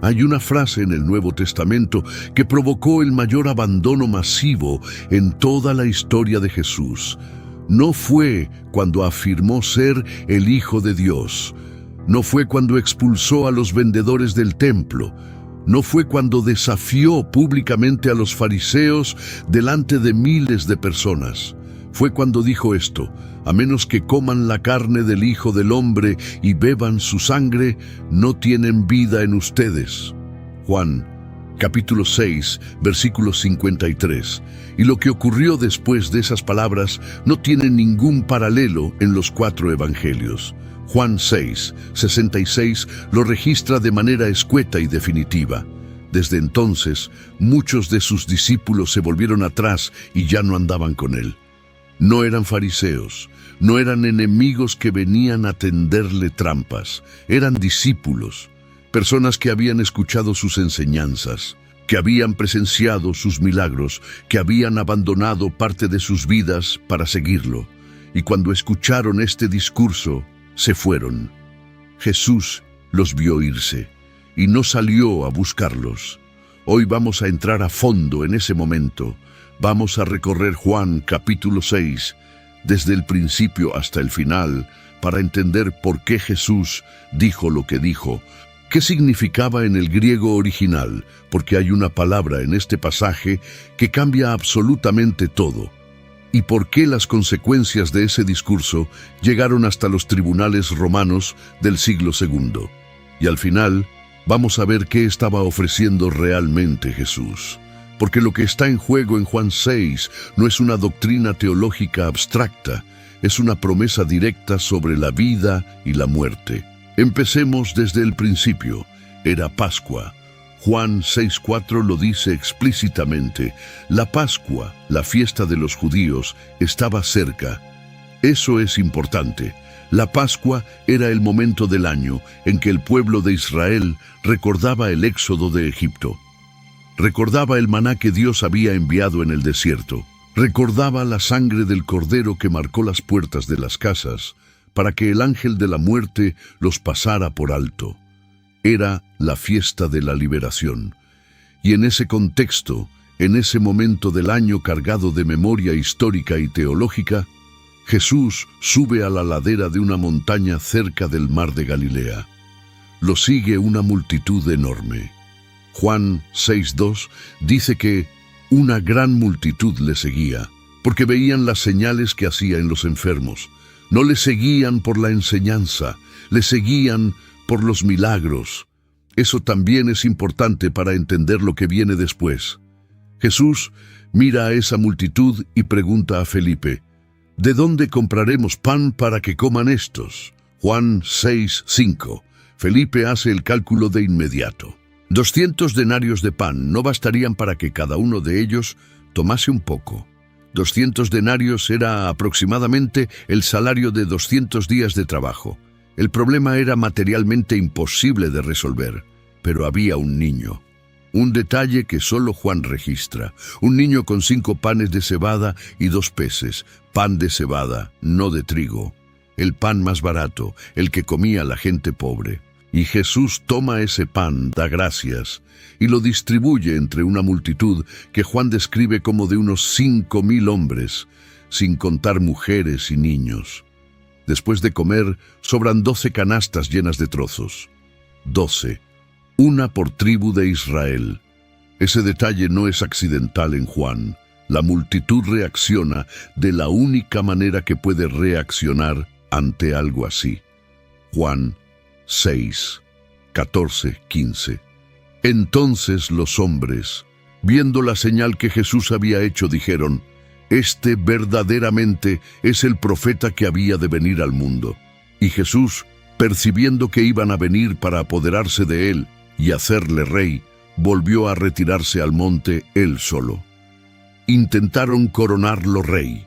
Hay una frase en el Nuevo Testamento que provocó el mayor abandono masivo en toda la historia de Jesús. No fue cuando afirmó ser el Hijo de Dios. No fue cuando expulsó a los vendedores del templo. No fue cuando desafió públicamente a los fariseos delante de miles de personas. Fue cuando dijo esto: a menos que coman la carne del Hijo del Hombre y beban su sangre, no tienen vida en ustedes. Juan, capítulo 6, versículo 53. Y lo que ocurrió después de esas palabras no tiene ningún paralelo en los 4 evangelios. Juan 6, 66 lo registra de manera escueta y definitiva. Desde entonces, muchos de sus discípulos se volvieron atrás y ya no andaban con él. No eran fariseos, no eran enemigos que venían a tenderle trampas, eran discípulos, personas que habían escuchado sus enseñanzas, que habían presenciado sus milagros, que habían abandonado parte de sus vidas para seguirlo. Y cuando escucharon este discurso, se fueron. Jesús los vio irse y no salió a buscarlos. Hoy vamos a entrar a fondo en ese momento. Vamos a recorrer Juan capítulo 6, desde el principio hasta el final, para entender por qué Jesús dijo lo que dijo, qué significaba en el griego original, porque hay una palabra en este pasaje que cambia absolutamente todo, y por qué las consecuencias de ese discurso llegaron hasta los tribunales romanos del siglo II. Y al final, vamos a ver qué estaba ofreciendo realmente Jesús. Porque lo que está en juego en Juan 6 no es una doctrina teológica abstracta, es una promesa directa sobre la vida y la muerte. Empecemos desde el principio. Era Pascua. Juan 6:4 lo dice explícitamente. La Pascua, la fiesta de los judíos, estaba cerca. Eso es importante. La Pascua era el momento del año en que el pueblo de Israel recordaba el éxodo de Egipto. Recordaba el maná que Dios había enviado en el desierto. Recordaba la sangre del cordero que marcó las puertas de las casas para que el ángel de la muerte los pasara por alto. Era la fiesta de la liberación. Y en ese contexto, en ese momento del año cargado de memoria histórica y teológica, Jesús sube a la ladera de una montaña cerca del mar de Galilea. Lo sigue una multitud enorme. Juan 6:2 dice que una gran multitud le seguía, porque veían las señales que hacía en los enfermos. No le seguían por la enseñanza, le seguían por los milagros. Eso también es importante para entender lo que viene después. Jesús mira a esa multitud y pregunta a Felipe: ¿de dónde compraremos pan para que coman estos? Juan 6:5. Felipe hace el cálculo de inmediato. 200 denarios de pan no bastarían para que cada uno de ellos tomase un poco. 200 denarios era aproximadamente el salario de 200 días de trabajo. El problema era materialmente imposible de resolver, pero había un niño. Un detalle que solo Juan registra. Un niño con 5 panes de cebada y 2 peces. Pan de cebada, no de trigo. El pan más barato, el que comía la gente pobre. Y Jesús toma ese pan, da gracias, y lo distribuye entre una multitud que Juan describe como de unos 5,000 hombres, sin contar mujeres y niños. Después de comer, sobran 12 canastas llenas de trozos. 12, una por tribu de Israel. Ese detalle no es accidental en Juan. La multitud reacciona de la única manera que puede reaccionar ante algo así. Juan 6, 14, 15. Entonces los hombres, viendo la señal que Jesús había hecho, dijeron: «Este verdaderamente es el profeta que había de venir al mundo». Y Jesús, percibiendo que iban a venir para apoderarse de él y hacerle rey, volvió a retirarse al monte él solo. Intentaron coronarlo rey,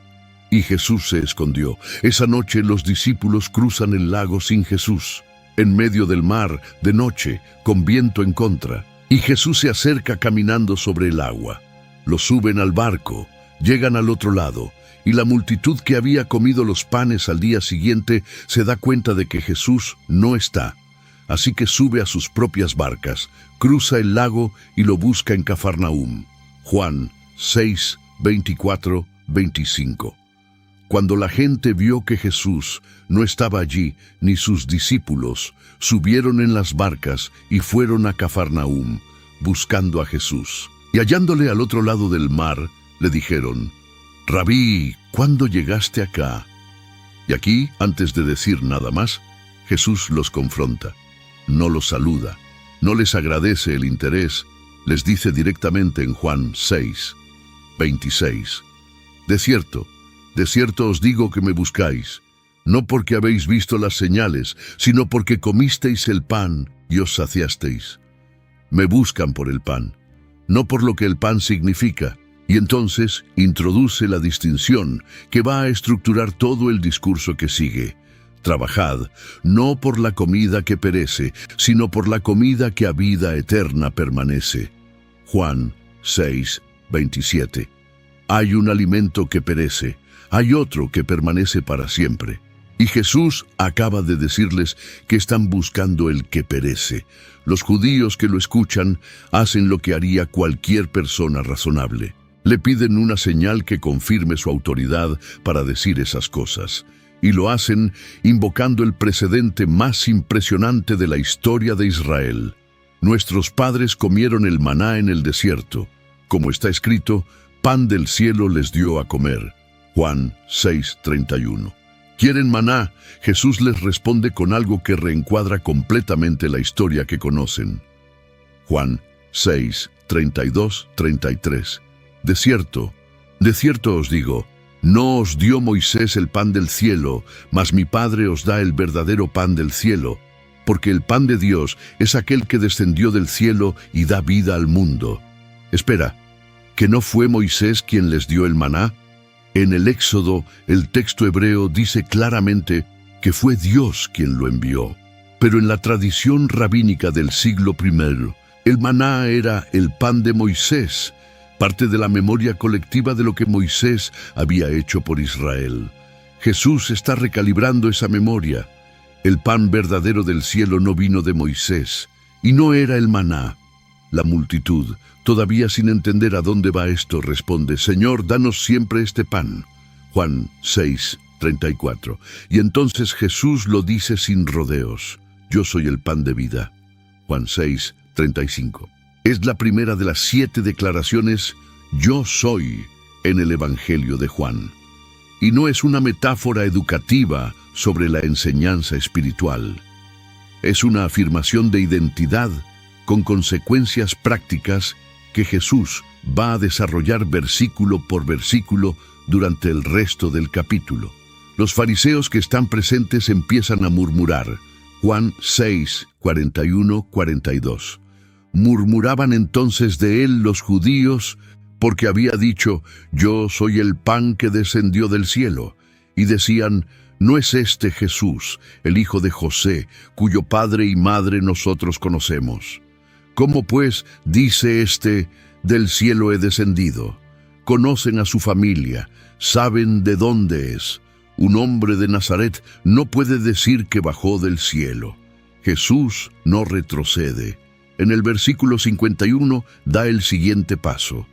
y Jesús se escondió. Esa noche los discípulos cruzan el lago sin Jesús, en medio del mar, de noche, con viento en contra, y Jesús se acerca caminando sobre el agua. Lo suben al barco, llegan al otro lado, y la multitud que había comido los panes al día siguiente se da cuenta de que Jesús no está. así que sube a sus propias barcas, cruza el lago y lo busca en Cafarnaúm. Juan 6, 24, 25. Cuando la gente vio que Jesús no estaba allí, ni sus discípulos, subieron en las barcas y fueron a Cafarnaúm, buscando a Jesús. Y hallándole al otro lado del mar, le dijeron: «Rabí, ¿cuándo llegaste acá?». Y aquí, antes de decir nada más, Jesús los confronta. No los saluda, no les agradece el interés, les dice directamente en Juan 6, 26. De cierto os digo que me buscáis, no porque habéis visto las señales, sino porque comisteis el pan y os saciasteis. Me buscan por el pan, no por lo que el pan significa. Y entonces introduce la distinción que va a estructurar todo el discurso que sigue. Trabajad, no por la comida que perece, sino por la comida que a vida eterna permanece. Juan 6, 27. Hay un alimento que perece, hay otro que permanece para siempre. Y Jesús acaba de decirles que están buscando el que perece. Los judíos que lo escuchan hacen lo que haría cualquier persona razonable. Le piden una señal que confirme su autoridad para decir esas cosas. Y lo hacen invocando el precedente más impresionante de la historia de Israel. Nuestros padres comieron el maná en el desierto. Como está escrito, pan del cielo les dio a comer. Juan 6:31. ¿Quieren maná? Jesús les responde con algo que reencuadra completamente la historia que conocen. Juan 6:32-33. De cierto os digo, no os dio Moisés el pan del cielo, mas mi Padre os da el verdadero pan del cielo, porque el pan de Dios es aquel que descendió del cielo y da vida al mundo. Espera, ¿que no fue Moisés quien les dio el maná? En el Éxodo, el texto hebreo dice claramente que fue Dios quien lo envió. Pero en la tradición rabínica del siglo I, el maná era el pan de Moisés, parte de la memoria colectiva de lo que Moisés había hecho por Israel. Jesús está recalibrando esa memoria. El pan verdadero del cielo no vino de Moisés, y no era el maná. La multitud, todavía sin entender a dónde va esto, responde: «Señor, danos siempre este pan». Juan 6:34. Y entonces Jesús lo dice sin rodeos: «Yo soy el pan de vida». Juan 6:35. Es la primera de las 7 declaraciones «Yo soy» en el Evangelio de Juan. Y no es una metáfora educativa sobre la enseñanza espiritual. Es una afirmación de identidad con consecuencias prácticas que Jesús va a desarrollar versículo por versículo durante el resto del capítulo. Los fariseos que están presentes empiezan a murmurar. Juan 6:41-42. Murmuraban entonces de él los judíos porque había dicho: «Yo soy el pan que descendió del cielo». Y decían: «¿No es este Jesús, el hijo de José, cuyo padre y madre nosotros conocemos? ¿Cómo pues dice este: del cielo he descendido? Conocen a su familia, saben de dónde es. Un hombre de Nazaret no puede decir que bajó del cielo». Jesús no retrocede. En el versículo 51 da el siguiente paso: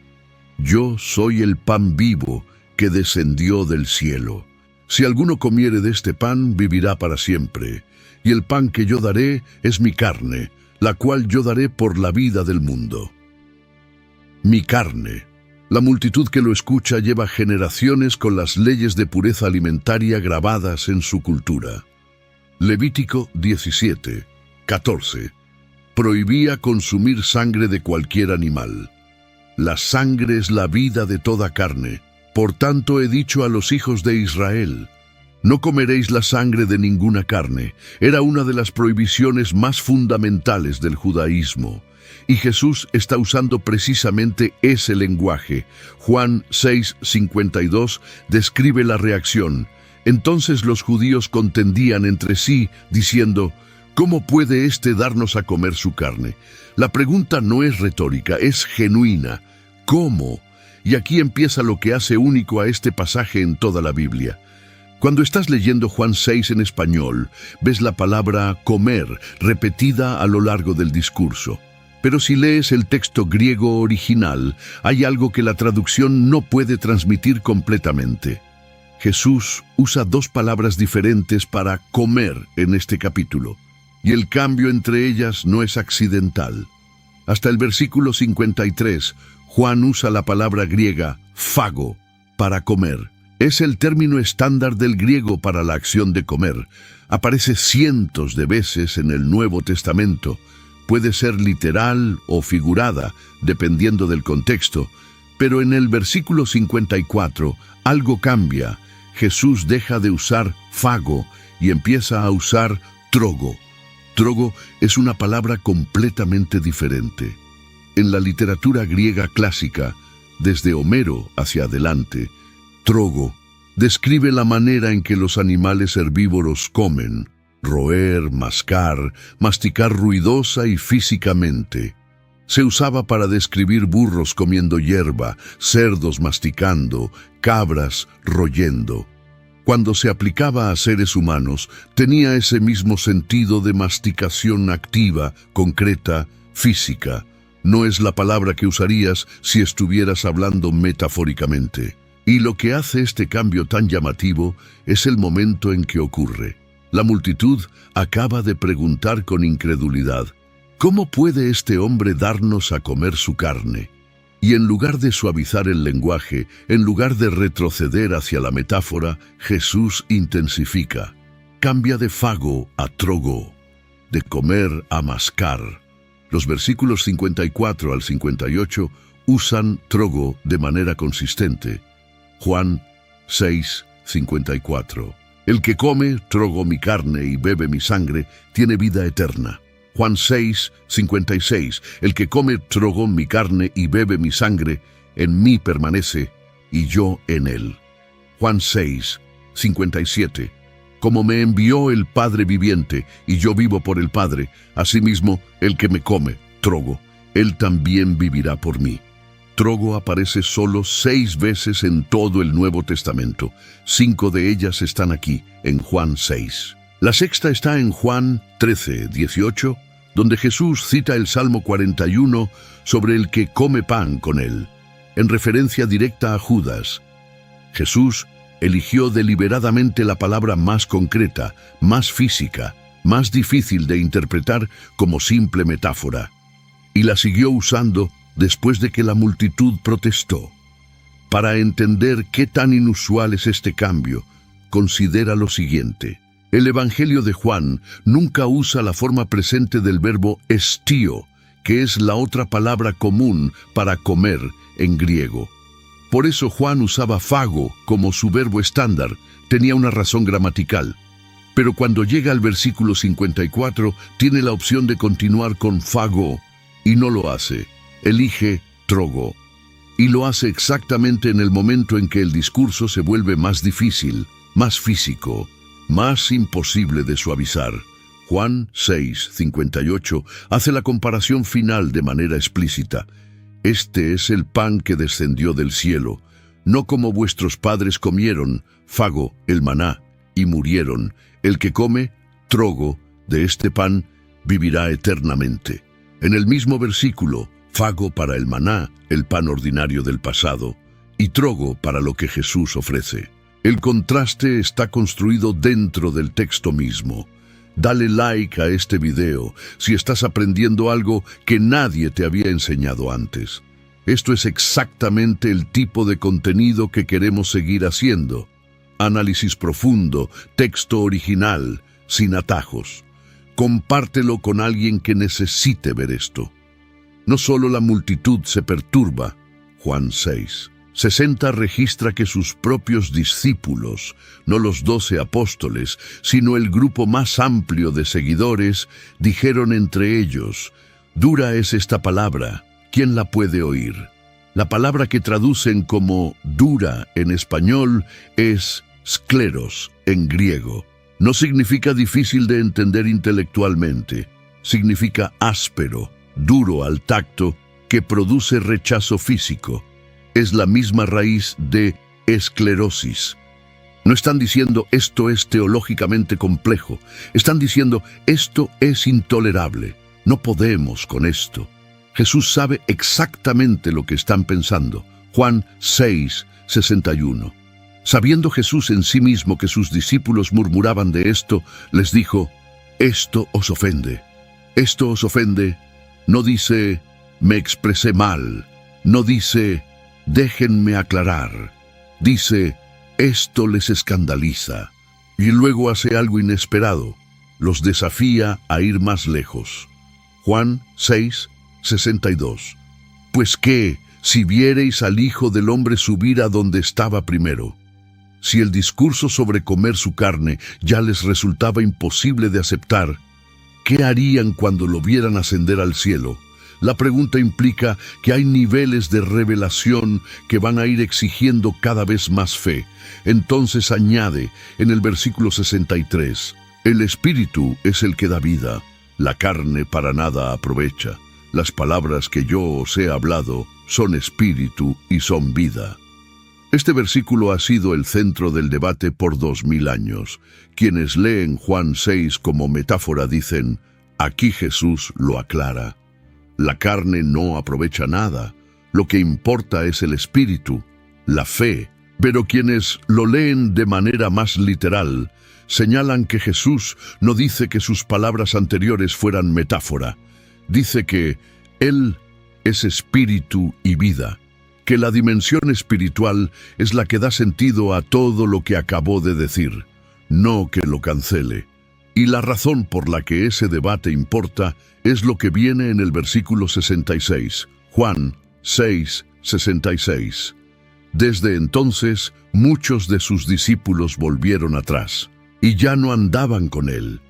«Yo soy el pan vivo que descendió del cielo. Si alguno comiere de este pan, vivirá para siempre. Y el pan que yo daré es mi carne, la cual yo daré por la vida del mundo». Mi carne. La multitud que lo escucha lleva generaciones con las leyes de pureza alimentaria grabadas en su cultura. Levítico 17:14. Prohibía consumir sangre de cualquier animal. La sangre es la vida de toda carne. Por tanto he dicho a los hijos de Israel: no comeréis la sangre de ninguna carne. Era una de las prohibiciones más fundamentales del judaísmo. Y Jesús está usando precisamente ese lenguaje. Juan 6:52 describe la reacción. Entonces los judíos contendían entre sí, diciendo: ¿cómo puede éste darnos a comer su carne? La pregunta no es retórica, es genuina. ¿Cómo? Y aquí empieza lo que hace único a este pasaje en toda la Biblia. Cuando estás leyendo Juan 6 en español, ves la palabra comer repetida a lo largo del discurso. Pero si lees el texto griego original, hay algo que la traducción no puede transmitir completamente. Jesús usa dos palabras diferentes para comer en este capítulo, y el cambio entre ellas no es accidental. Hasta el versículo 53, Juan usa la palabra griega phago para comer. Es el término estándar del griego para la acción de comer. Aparece cientos de veces en el Nuevo Testamento. Puede ser literal o figurada, dependiendo del contexto, pero en el versículo 54 algo cambia. Jesús deja de usar phago y empieza a usar trogo. Trogo es una palabra completamente diferente. En la literatura griega clásica, desde Homero hacia adelante, trogo describe la manera en que los animales herbívoros comen: roer, mascar, masticar ruidosa y físicamente. Se usaba para describir burros comiendo hierba, cerdos masticando, cabras royendo. Cuando se aplicaba a seres humanos, tenía ese mismo sentido de masticación activa, concreta, física. No es la palabra que usarías si estuvieras hablando metafóricamente. Y lo que hace este cambio tan llamativo es el momento en que ocurre. La multitud acaba de preguntar con incredulidad: ¿cómo puede este hombre darnos a comer su carne? Y en lugar de suavizar el lenguaje, en lugar de retroceder hacia la metáfora, Jesús intensifica. Cambia de phago a trogo, de comer a mascar. Los versículos 54 al 58 usan trogo de manera consistente. Juan 6, 54. El que come, trogo mi carne y bebe mi sangre, tiene vida eterna. Juan 6, 56. El que come, trogo mi carne y bebe mi sangre, en mí permanece, y yo en él. Juan 6, 57. Como me envió el Padre viviente, y yo vivo por el Padre, asimismo, el que me come, trogo, él también vivirá por mí. Trogo aparece solo 6 veces en todo el Nuevo Testamento. 5 de ellas están aquí, en Juan 6. La sexta está en Juan 13, 18, donde Jesús cita el Salmo 41 sobre el que come pan con él, en referencia directa a Judas. Jesús eligió deliberadamente la palabra más concreta, más física, más difícil de interpretar como simple metáfora, y la siguió usando después de que la multitud protestó. Para entender qué tan inusual es este cambio, considera lo siguiente. El Evangelio de Juan nunca usa la forma presente del verbo estío, que es la otra palabra común para comer en griego. Por eso Juan usaba phago como su verbo estándar. Tenía una razón gramatical. Pero cuando llega al versículo 54, tiene la opción de continuar con phago, y no lo hace. Elige trogo. Y lo hace exactamente en el momento en que el discurso se vuelve más difícil, más físico, más imposible de suavizar. Juan 6, 58 hace la comparación final de manera explícita. Este es el pan que descendió del cielo, no como vuestros padres comieron, phago, el maná, y murieron. El que come, trogo, de este pan, vivirá eternamente. En el mismo versículo, phago para el maná, el pan ordinario del pasado, y trogo para lo que Jesús ofrece. El contraste está construido dentro del texto mismo. Dale like a este video si estás aprendiendo algo que nadie te había enseñado antes. Esto es exactamente el tipo de contenido que queremos seguir haciendo. Análisis profundo, texto original, sin atajos. Compártelo con alguien que necesite ver esto. No solo la multitud se perturba. Juan 6. 60 registra que sus propios discípulos, no los 12 apóstoles, sino el grupo más amplio de seguidores, dijeron entre ellos: «Dura es esta palabra, ¿quién la puede oír?». La palabra que traducen como dura en español es skleros en griego. No significa difícil de entender intelectualmente, significa áspero, duro al tacto, que produce rechazo físico. Es la misma raíz de esclerosis. No están diciendo esto es teológicamente complejo. Están diciendo esto es intolerable. No podemos con esto. Jesús sabe exactamente lo que están pensando. Juan 6:61. Sabiendo Jesús en sí mismo que sus discípulos murmuraban de esto, les dijo: esto os ofende. Esto os ofende. No dice, me expresé mal. No dice, déjenme aclarar. Dice, esto les escandaliza. Y luego hace algo inesperado. Los desafía a ir más lejos. Juan 6:62. Pues qué, si viereis al Hijo del Hombre subir a donde estaba primero. Si el discurso sobre comer su carne ya les resultaba imposible de aceptar, ¿qué harían cuando lo vieran ascender al cielo? La pregunta implica que hay niveles de revelación que van a ir exigiendo cada vez más fe. Entonces añade en el versículo 63, el Espíritu es el que da vida, la carne para nada aprovecha. Las palabras que yo os he hablado son espíritu y son vida. Este versículo ha sido el centro del debate por 2000 años. Quienes leen Juan 6 como metáfora dicen, aquí Jesús lo aclara. La carne no aprovecha nada. Lo que importa es el espíritu, la fe. Pero quienes lo leen de manera más literal, señalan que Jesús no dice que sus palabras anteriores fueran metáfora. Dice que Él es espíritu y vida, que la dimensión espiritual es la que da sentido a todo lo que acabó de decir, no que lo cancele. Y la razón por la que ese debate importa es lo que viene en el versículo 66, Juan 6:66. Desde entonces, muchos de sus discípulos volvieron atrás, y ya no andaban con él.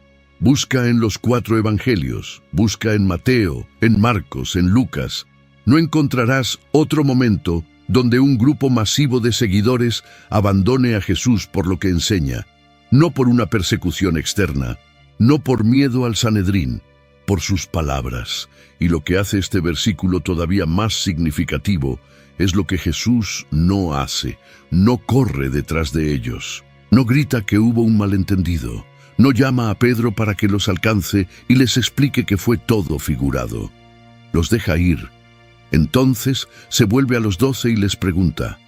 Busca en los 4 evangelios, busca en Mateo, en Marcos, en Lucas. No encontrarás otro momento donde un grupo masivo de seguidores abandone a Jesús por lo que enseña, no por una persecución externa, no por miedo al Sanedrín, por sus palabras. Y lo que hace este versículo todavía más significativo es lo que Jesús no hace, no corre detrás de ellos, no grita que hubo un malentendido, no llama a Pedro para que los alcance y les explique que fue todo figurado. Los deja ir. Entonces se vuelve a los 12 y les pregunta,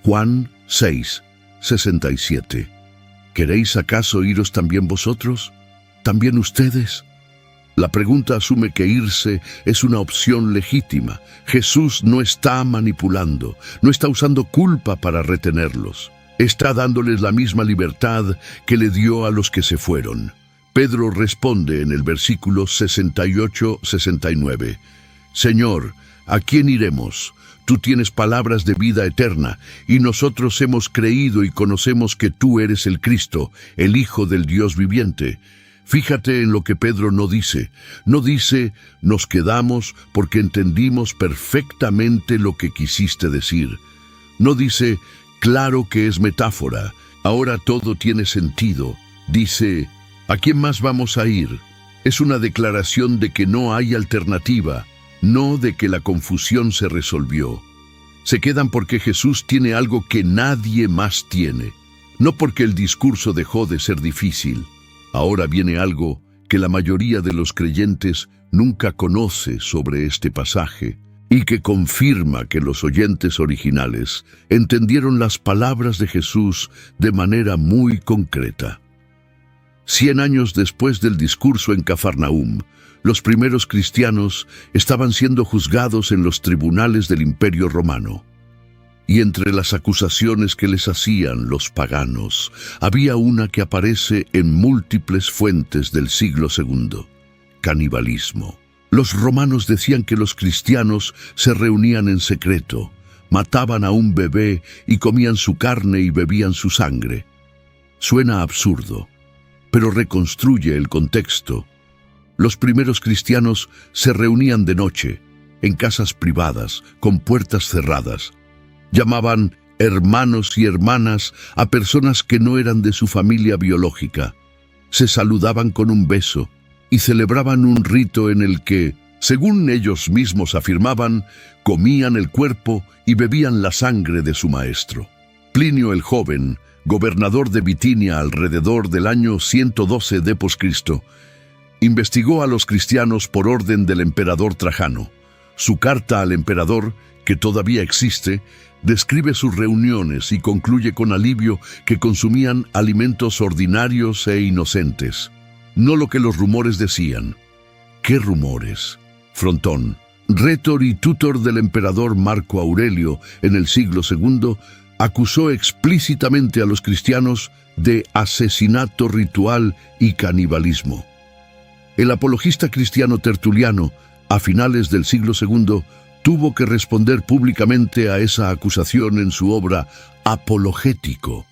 Juan 6:67, ¿queréis acaso iros también vosotros? ¿También ustedes? La pregunta asume que irse es una opción legítima. Jesús no está manipulando, no está usando culpa para retenerlos. Está dándoles la misma libertad que le dio a los que se fueron. Pedro responde en el versículo 68-69, Señor, ¿a quién iremos? Tú tienes palabras de vida eterna, y nosotros hemos creído y conocemos que tú eres el Cristo, el Hijo del Dios viviente. Fíjate en lo que Pedro no dice. No dice, nos quedamos porque entendimos perfectamente lo que quisiste decir. No dice, claro que es metáfora, ahora todo tiene sentido. Dice, ¿a quién más vamos a ir? Es una declaración de que no hay alternativa, no de que la confusión se resolvió. Se quedan porque Jesús tiene algo que nadie más tiene, no porque el discurso dejó de ser difícil. Ahora viene algo que la mayoría de los creyentes nunca conoce sobre este pasaje y que confirma que los oyentes originales entendieron las palabras de Jesús de manera muy concreta. 100 años después del discurso en Cafarnaúm, los primeros cristianos estaban siendo juzgados en los tribunales del Imperio Romano. Y entre las acusaciones que les hacían los paganos, había una que aparece en múltiples fuentes del siglo II: canibalismo. Los romanos decían que los cristianos se reunían en secreto, mataban a un bebé y comían su carne y bebían su sangre. Suena absurdo, pero reconstruye el contexto. Los primeros cristianos se reunían de noche, en casas privadas, con puertas cerradas. Llamaban hermanos y hermanas a personas que no eran de su familia biológica. Se saludaban con un beso y celebraban un rito en el que, según ellos mismos afirmaban, comían el cuerpo y bebían la sangre de su maestro. Plinio el Joven gobernador de Bitinia alrededor del año 112 d.C., investigó a los cristianos por orden del emperador Trajano. Su carta al emperador, que todavía existe, describe sus reuniones y concluye con alivio que consumían alimentos ordinarios e inocentes, no lo que los rumores decían. ¿Qué rumores? Frontón, rétor y tutor del emperador Marco Aurelio en el siglo II, acusó explícitamente a los cristianos de asesinato ritual y canibalismo. El apologista cristiano Tertuliano, a finales del siglo II, tuvo que responder públicamente a esa acusación en su obra Apologético.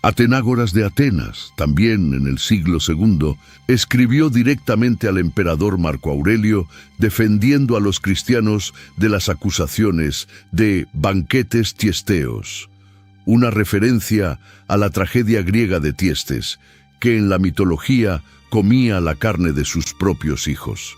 Atenágoras de Atenas, también en el siglo II, escribió directamente al emperador Marco Aurelio defendiendo a los cristianos de las acusaciones de banquetes tiesteos, una referencia a la tragedia griega de Tiestes, que en la mitología comía la carne de sus propios hijos.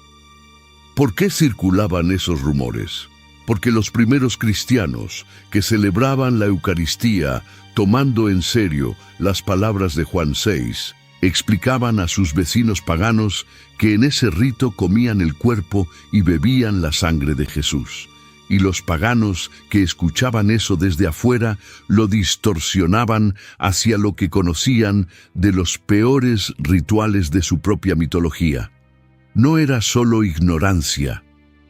¿Por qué circulaban esos rumores? Porque los primeros cristianos que celebraban la Eucaristía tomando en serio las palabras de Juan 6, explicaban a sus vecinos paganos que en ese rito comían el cuerpo y bebían la sangre de Jesús. Y los paganos que escuchaban eso desde afuera lo distorsionaban hacia lo que conocían de los peores rituales de su propia mitología. No era solo ignorancia,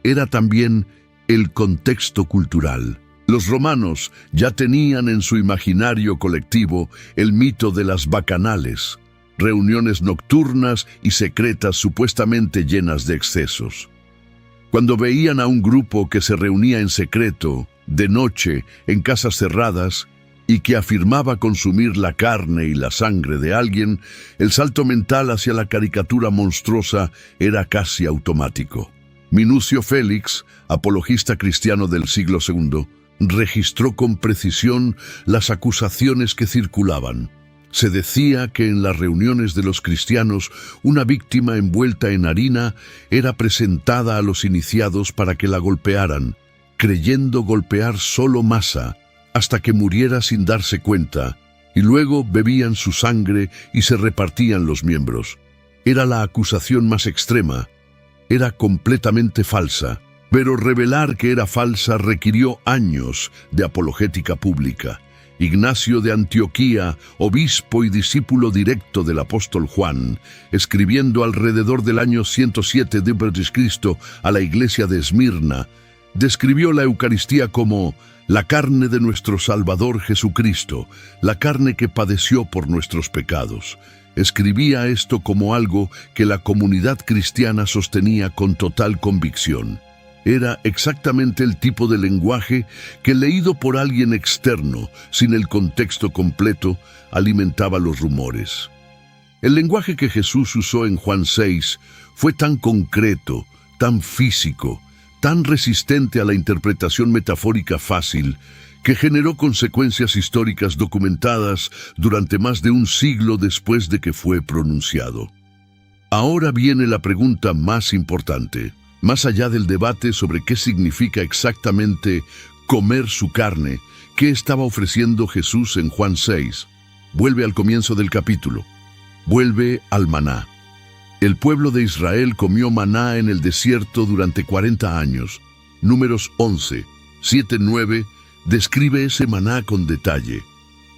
era también el contexto cultural. Los romanos ya tenían en su imaginario colectivo el mito de las bacanales, reuniones nocturnas y secretas supuestamente llenas de excesos. Cuando veían a un grupo que se reunía en secreto, de noche, en casas cerradas, y que afirmaba consumir la carne y la sangre de alguien, el salto mental hacia la caricatura monstruosa era casi automático. Minucio Félix, apologista cristiano del siglo II, registró con precisión las acusaciones que circulaban. Se decía que en las reuniones de los cristianos una víctima envuelta en harina era presentada a los iniciados para que la golpearan, creyendo golpear solo masa, hasta que muriera sin darse cuenta, y luego bebían su sangre y se repartían los miembros. Era la acusación más extrema, era completamente falsa, pero revelar que era falsa requirió años de apologética pública. Ignacio de Antioquía, obispo y discípulo directo del apóstol Juan, escribiendo alrededor del año 107 d.C. a la iglesia de Esmirna, describió la Eucaristía como la carne de nuestro Salvador Jesucristo, la carne que padeció por nuestros pecados. Escribía esto como algo que la comunidad cristiana sostenía con total convicción. Era exactamente el tipo de lenguaje que, leído por alguien externo, sin el contexto completo, alimentaba los rumores. El lenguaje que Jesús usó en Juan 6 fue tan concreto, tan físico, tan resistente a la interpretación metafórica fácil, que generó consecuencias históricas documentadas durante más de un siglo después de que fue pronunciado. Ahora viene la pregunta más importante. Más allá del debate sobre qué significa exactamente comer su carne, ¿qué estaba ofreciendo Jesús en Juan 6? Vuelve al comienzo del capítulo. Vuelve al maná. El pueblo de Israel comió maná en el desierto durante 40 años. Números 11, 7-9 describe ese maná con detalle.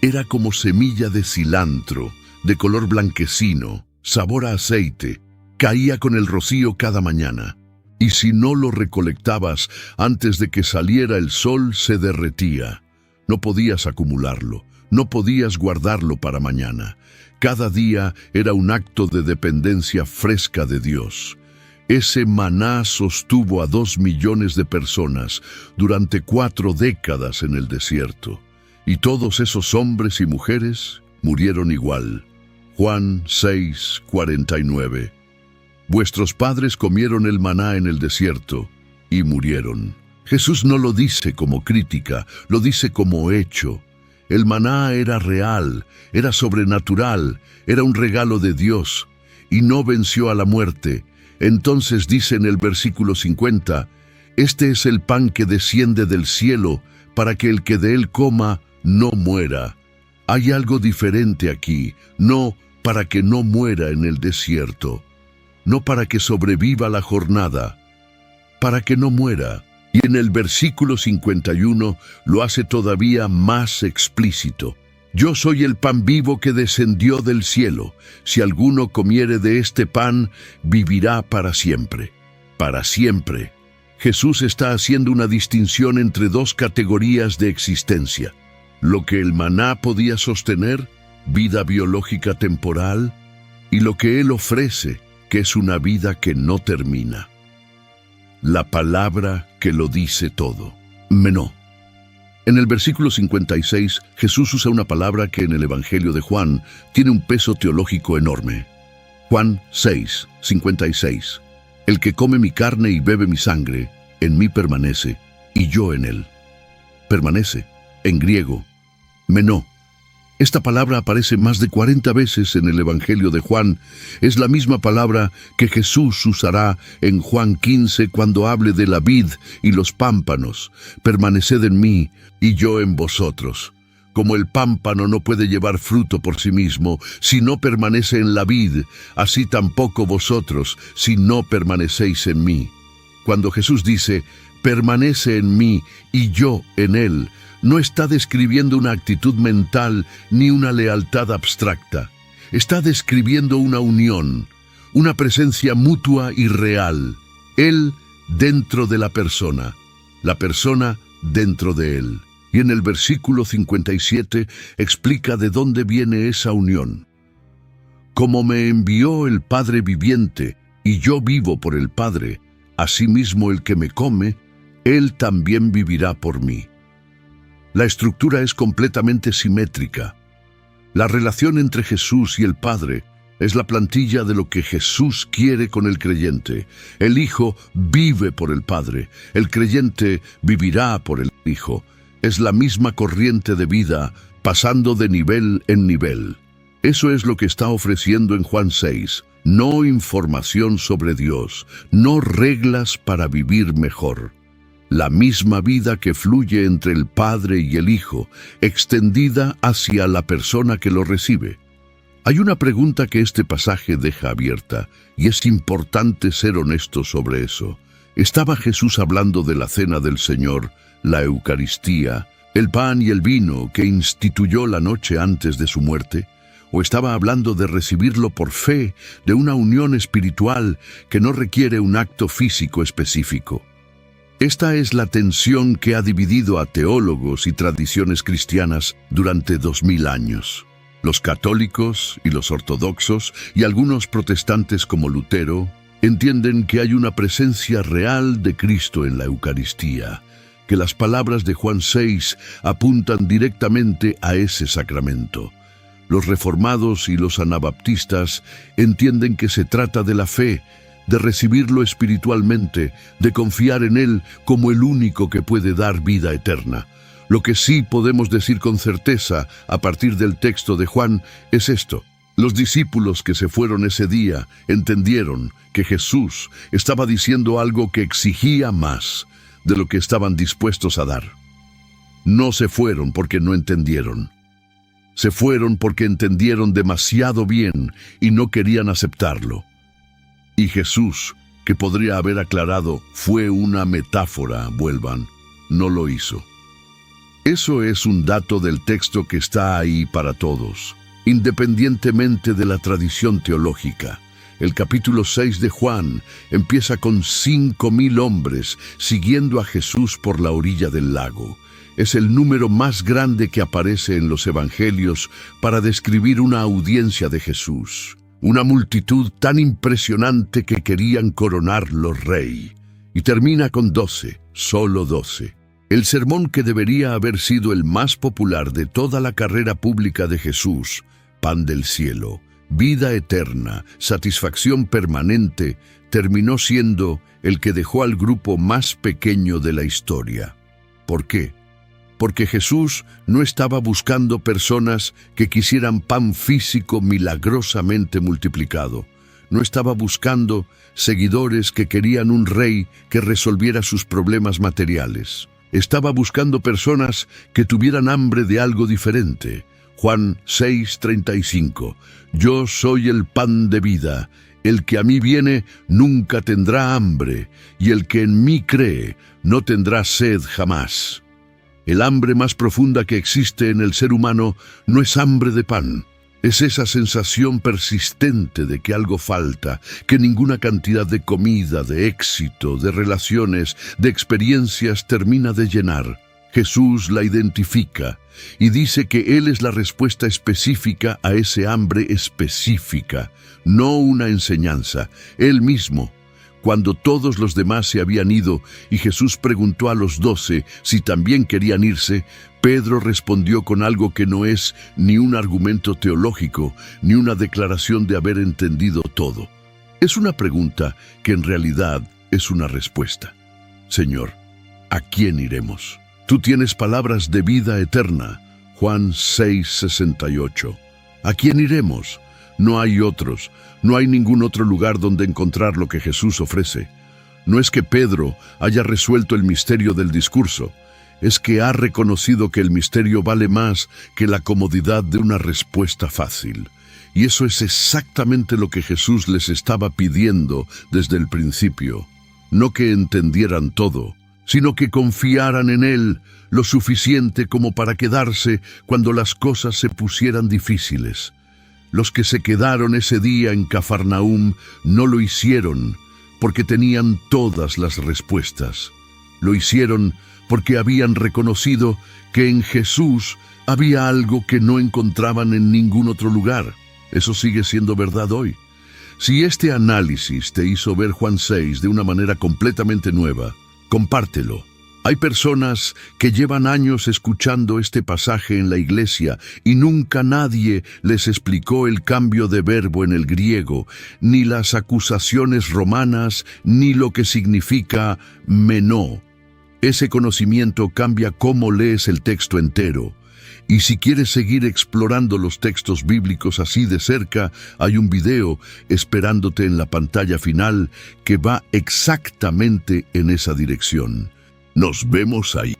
Era como semilla de cilantro, de color blanquecino, sabor a aceite. Caía con el rocío cada mañana. Y si no lo recolectabas antes de que saliera el sol, se derretía. No podías acumularlo, no podías guardarlo para mañana. Cada día era un acto de dependencia fresca de Dios. Ese maná sostuvo a 2 millones de personas durante 4 décadas en el desierto. Y todos esos hombres y mujeres murieron igual. Juan 6:49. Vuestros padres comieron el maná en el desierto y murieron. Jesús no lo dice como crítica, lo dice como hecho. El maná era real, era sobrenatural, era un regalo de Dios y no venció a la muerte. Entonces dice en el versículo 50, este es el pan que desciende del cielo para que el que de él coma no muera. Hay algo diferente aquí, no para que no muera en el desierto, no para que sobreviva la jornada, para que no muera. Y en el versículo 51 lo hace todavía más explícito. Yo soy el pan vivo que descendió del cielo. Si alguno comiere de este pan, vivirá para siempre. Para siempre. Jesús está haciendo una distinción entre dos categorías de existencia. Lo que el maná podía sostener, vida biológica temporal, y lo que Él ofrece, que es una vida que no termina. La palabra que lo dice todo. Menó. En el versículo 56, Jesús usa una palabra que en el Evangelio de Juan tiene un peso teológico enorme. Juan 6, 56. El que come mi carne y bebe mi sangre, en mí permanece, y yo en él. Permanece, en griego, menó. Esta palabra aparece más de 40 veces en el Evangelio de Juan. Es la misma palabra que Jesús usará en Juan 15 cuando hable de la vid y los pámpanos. Permaneced en mí y yo en vosotros. Como el pámpano no puede llevar fruto por sí mismo si no permanece en la vid, así tampoco vosotros si no permanecéis en mí. Cuando Jesús dice, permanece en mí y yo en él, no está describiendo una actitud mental ni una lealtad abstracta. Está describiendo una unión, una presencia mutua y real. Él dentro de la persona dentro de él. Y en el versículo 57 explica de dónde viene esa unión. Como me envió el Padre viviente, y yo vivo por el Padre, asimismo el que me come, él también vivirá por mí. La estructura es completamente simétrica. La relación entre Jesús y el Padre es la plantilla de lo que Jesús quiere con el creyente. El Hijo vive por el Padre, el creyente vivirá por el Hijo. Es la misma corriente de vida, pasando de nivel en nivel. Eso es lo que está ofreciendo en Juan 6. No información sobre Dios, no reglas para vivir mejor. La misma vida que fluye entre el Padre y el Hijo, extendida hacia la persona que lo recibe. Hay una pregunta que este pasaje deja abierta, y es importante ser honesto sobre eso. ¿Estaba Jesús hablando de la cena del Señor, la Eucaristía, el pan y el vino que instituyó la noche antes de su muerte? ¿O estaba hablando de recibirlo por fe, de una unión espiritual que no requiere un acto físico específico? Esta es la tensión que ha dividido a teólogos y tradiciones cristianas durante 2000 años. Los católicos y los ortodoxos y algunos protestantes como Lutero entienden que hay una presencia real de Cristo en la Eucaristía, que las palabras de Juan 6 apuntan directamente a ese sacramento. Los reformados y los anabaptistas entienden que se trata de la fe, de recibirlo espiritualmente, de confiar en Él como el único que puede dar vida eterna. Lo que sí podemos decir con certeza a partir del texto de Juan es esto. Los discípulos que se fueron ese día entendieron que Jesús estaba diciendo algo que exigía más de lo que estaban dispuestos a dar. No se fueron porque no entendieron. Se fueron porque entendieron demasiado bien y no querían aceptarlo. Y Jesús, que podría haber aclarado, fue una metáfora, vuelvan, no lo hizo. Eso es un dato del texto que está ahí para todos, independientemente de la tradición teológica. El capítulo 6 de Juan empieza con 5.000 hombres siguiendo a Jesús por la orilla del lago. Es el número más grande que aparece en los evangelios para describir una audiencia de Jesús. Una multitud tan impresionante que querían coronarlo rey. Y termina con 12, solo 12. El sermón que debería haber sido el más popular de toda la carrera pública de Jesús, pan del cielo, vida eterna, satisfacción permanente, terminó siendo el que dejó al grupo más pequeño de la historia. ¿Por qué? Porque Jesús no estaba buscando personas que quisieran pan físico milagrosamente multiplicado. No estaba buscando seguidores que querían un rey que resolviera sus problemas materiales. Estaba buscando personas que tuvieran hambre de algo diferente. Juan 6:35. Yo soy el pan de vida. El que a mí viene nunca tendrá hambre, y el que en mí cree no tendrá sed jamás. El hambre más profunda que existe en el ser humano no es hambre de pan. Es esa sensación persistente de que algo falta, que ninguna cantidad de comida, de éxito, de relaciones, de experiencias termina de llenar. Jesús la identifica y dice que Él es la respuesta específica a ese hambre específica, no una enseñanza, Él mismo. Cuando todos los demás se habían ido y Jesús preguntó a los 12 si también querían irse, Pedro respondió con algo que no es ni un argumento teológico, ni una declaración de haber entendido todo. Es una pregunta que en realidad es una respuesta. Señor, ¿a quién iremos? Tú tienes palabras de vida eterna. Juan 6:68. ¿A quién iremos? No hay otros, no hay ningún otro lugar donde encontrar lo que Jesús ofrece. No es que Pedro haya resuelto el misterio del discurso, es que ha reconocido que el misterio vale más que la comodidad de una respuesta fácil. Y eso es exactamente lo que Jesús les estaba pidiendo desde el principio. No que entendieran todo, sino que confiaran en Él lo suficiente como para quedarse cuando las cosas se pusieran difíciles. Los que se quedaron ese día en Cafarnaúm no lo hicieron porque tenían todas las respuestas. Lo hicieron porque habían reconocido que en Jesús había algo que no encontraban en ningún otro lugar. Eso sigue siendo verdad hoy. Si este análisis te hizo ver Juan 6 de una manera completamente nueva, compártelo. Hay personas que llevan años escuchando este pasaje en la iglesia y nunca nadie les explicó el cambio de verbo en el griego, ni las acusaciones romanas, ni lo que significa menó. Ese conocimiento cambia cómo lees el texto entero. Y si quieres seguir explorando los textos bíblicos así de cerca, hay un video esperándote en la pantalla final que va exactamente en esa dirección. Nos vemos ahí.